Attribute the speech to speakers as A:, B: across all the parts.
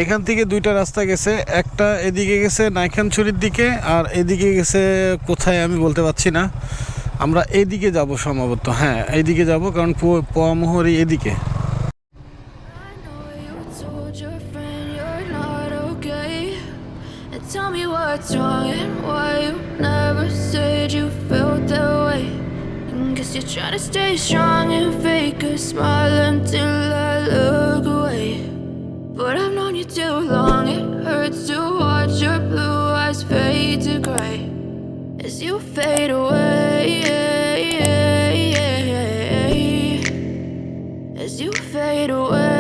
A: এখান থেকে দুইটা রাস্তা গেছে, একটা এদিকে গেছে নাইখানছড়ির দিকে, আর এদিকে গেছে কোথায় আমি বলতে পারছি না। আমরা এদিকে যাব সম্ভবত, হ্যাঁ এইদিকে যাব, কারণ পোয়ামোহরি এদিকে।
B: Tell me what's wrong and why you never said you felt that way. Guess you're trying to stay strong and fake a smile until I look away. But I've known you too long, it hurts to watch your blue eyes fade to gray as you fade away, as you fade away.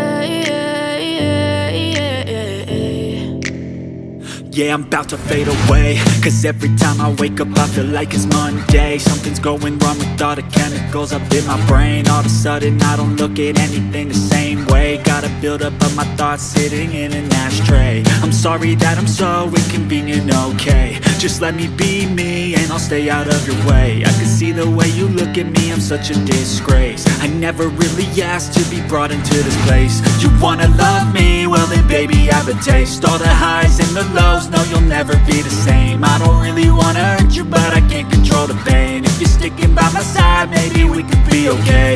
C: Yeah, I'm about to fade away, cause every time I wake up I feel like it's Monday. Something's going wrong with all the chemicals up in my brain. All of a sudden I don't look at anything the same way. Gotta build up of my thoughts sitting in an ashtray. I'm sorry that I'm so inconvenient, okay. Just let me be me and I'll stay out of your way. I can see the way you look at me, I'm such a disgrace. I never really asked to be brought into this place. You wanna love me? Well then baby have a taste. All the highs and the lows, no you'll never be the same. I don't really wanna hurt you but I can't control the pain. If you're sticking by my side maybe we could be okay.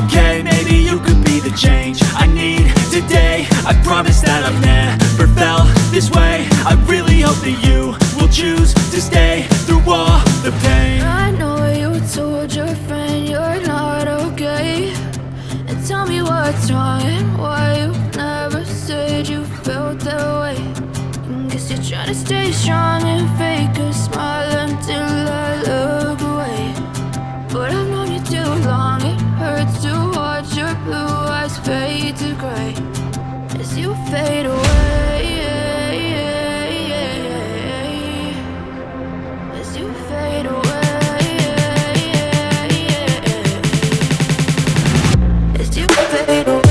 C: Okay, maybe you could be the change I need today. I promise that I've never felt this way. I really hope that you will choose to stay through all the pain.
B: I know you told your friend you're not okay, and tell me what's wrong and why you never said you felt that way. Guess you're trying to stay strong and fake a smile until I look away. But I've known you too long, it hurts to watch your blue eyes fade to gray as you fade away, as you fade away, as you fade away.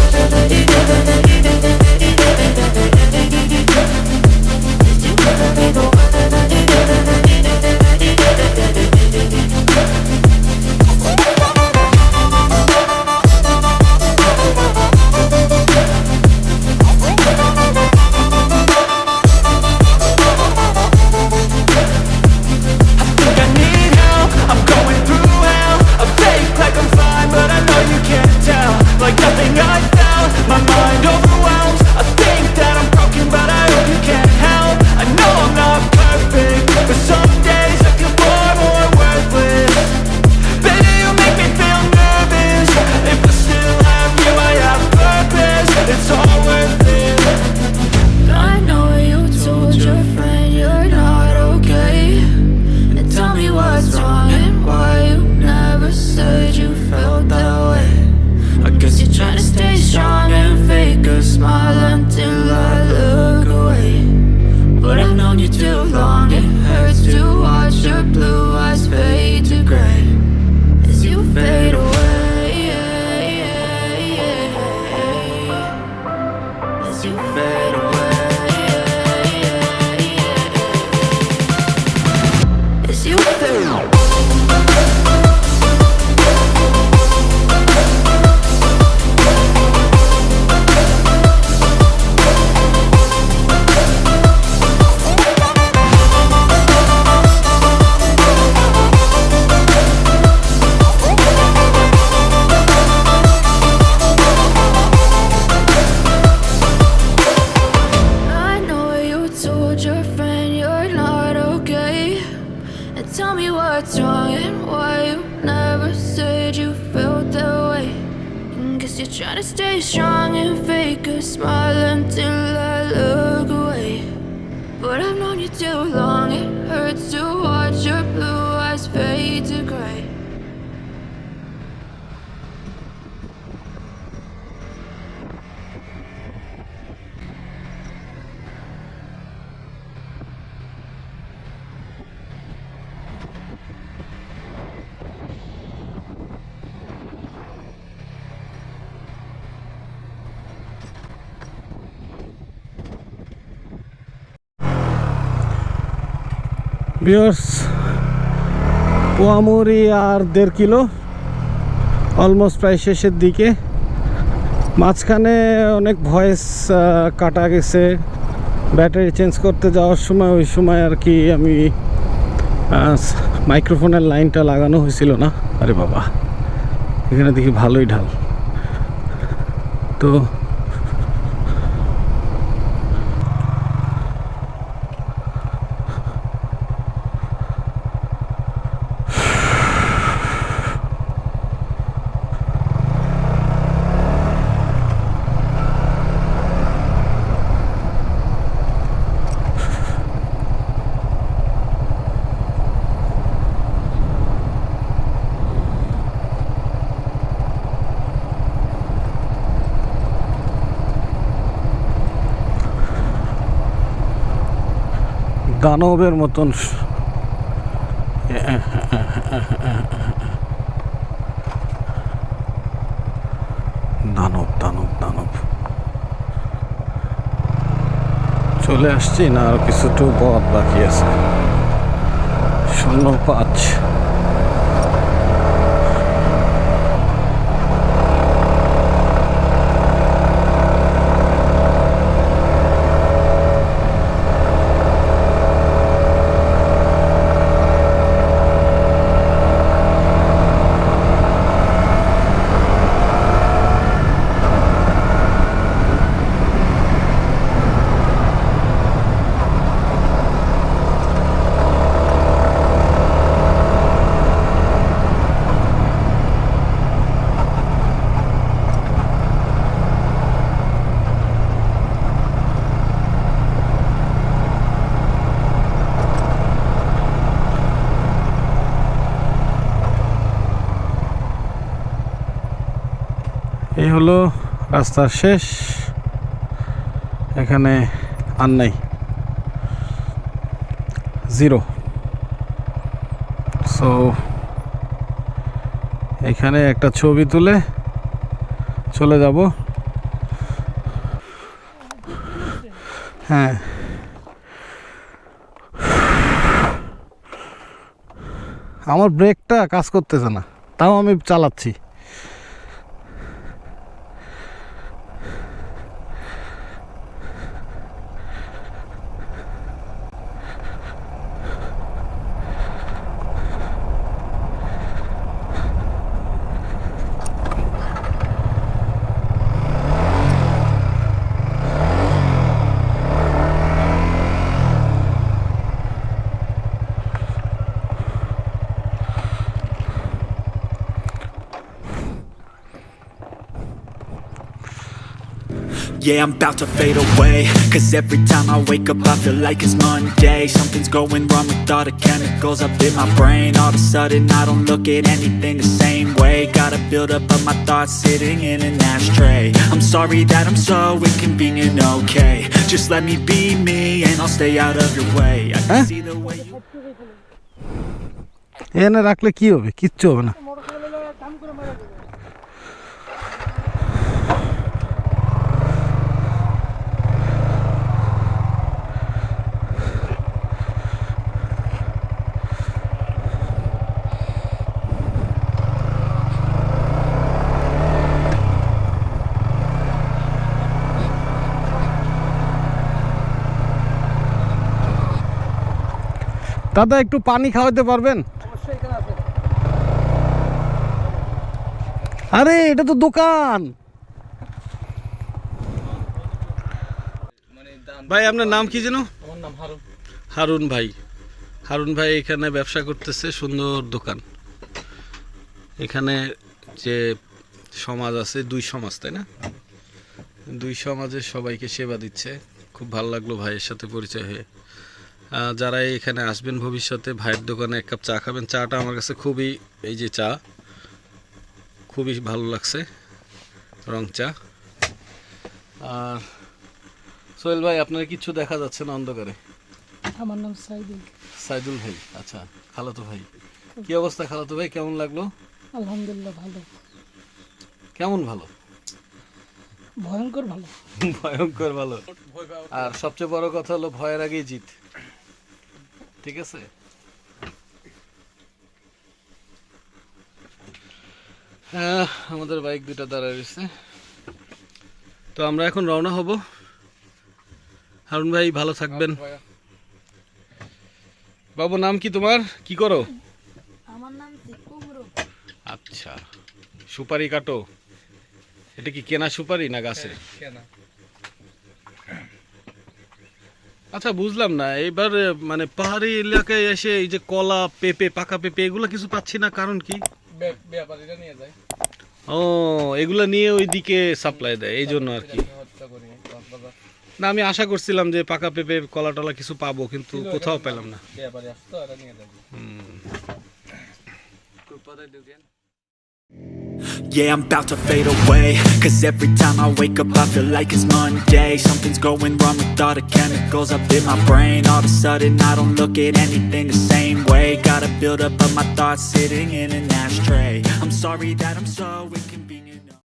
B: Try to stay strong and fake a smile until I look away. But I've known you too long, it hurts to watch your blue eyes fade to gray.
A: Viewers, পোয়ামোহরি আর 1.5 kilo, almost প্রায় শেষের দিকে। মাঝখানে অনেক voice কাটা গেছে battery change করতে যাওয়ার সময়, ওই সময় আর কি আমি মাইক্রোফোনের লাইনটা লাগানো হয়েছিল না। আরে বাবা, এখানে দেখি ভালোই ঢাল। তো দানবের মতন দানব দানব দানব চলে আসছি না, আর কিছুটু পথ বাকি আছে। 05 এই হলো রাস্তার শেষ, এখানে আর নাই, জিরো। সো এখানে একটা ছবি তুলে চলে যাব। হ্যাঁ, আমার ব্রেকটা কাজ করতেছে না, তাও আমি চালাচ্ছি।
C: Yeah, I'm about to fade away, 'cause every time I wake up I feel like it's Monday. Something's going wrong with all the chemicals up in my brain. All of a sudden I don't look at anything the same way. Got a build up of my thoughts sitting in an ashtray. I'm sorry that I'm so inconvenient, okay. Just let me be me and I'll stay out of your way. I can see the way you...
A: এনে রাখলে কি হবে? কিচ্ছু হবে না। দাদা একটু পানি খাওয়াতে পারবেন? আরে এটা তো দোকান। ভাই আপনার নাম কি যেন?
D: আমার নাম হারুন।
A: হারুন ভাই। হারুন ভাই এখানে ব্যবসা করতেছে, সুন্দর দোকান। এখানে যে সমাজ আছে, 2 সমাজ, তাই না? 2 সমাজের সবাইকে সেবা দিচ্ছে। খুব ভালো লাগলো ভাইয়ের সাথে পরিচয় হয়ে। যারা এখানে আসবেন ভবিষ্যতে ভাইয়ের দোকানে 1 কাপ চা খাবেন। চাটা আমার কাছে খুবই, এই যে চা খুবই ভালো লাগছে, রং চা। আর সোহেল ভাই আপনার কিছু দেখা যাচ্ছে না অন্ধকারে?
D: আমার নাম সাইদুল।
A: সাইদুল ভাই, আচ্ছা খালাতো ভাই। কি অবস্থা খালাতো ভাই, কেমন লাগলো?
D: আলহামদুলিল্লাহ ভালো।
A: কেমন ভালো?
D: ভয়ঙ্কর ভালো।
A: ভয়ঙ্কর ভালো। আর সবচেয়ে বড় কথা হলো ভয়ের আগেই জিত। ঠিক আছে, আমাদের বাইক 2টা দাঁড়ায় রয়েছে। তো আমরা এখন রওনা হব। হারুন ভাই ভালো থাকবেন। বাবু নাম কি তোমার, কি করো?
D: আমার নাম কুমড়ো।
A: আচ্ছা, সুপারি কাটো। এটা কি কেনা সুপারি না গাছের?
E: কেনা।
A: আচ্ছা, বুঝলাম না এবার, মানে পাহাড়ি এলাকায় এসে এই যে কলা, পেঁপে, পাকা পেঁপে এগুলো কিছু পাচ্ছি না, কারণ কি?
E: ব্যাপারীরা নিয়ে যায়।
A: ও, এগুলা নিয়ে ওইদিকে সাপ্লাই দেয়, এই জন্য আর কি।
E: হত্যা করি কক্সবাজার।
A: না, আমি আশা করছিলাম যে পাকা পেঁপে, কলা টলা কিছু পাবো, কিন্তু কোথাও পেলাম না।
E: ব্যাপারী আসতো, এরা নিয়ে যাবে।
C: Yeah, I'm about to fade away, 'cause every time I wake up I feel like it's Monday. Something's going wrong with all the chemicals up in my brain. All of a sudden I don't look at anything the same way. Got a build up of my thoughts sitting in an ashtray. I'm sorry that I'm so inconvenient.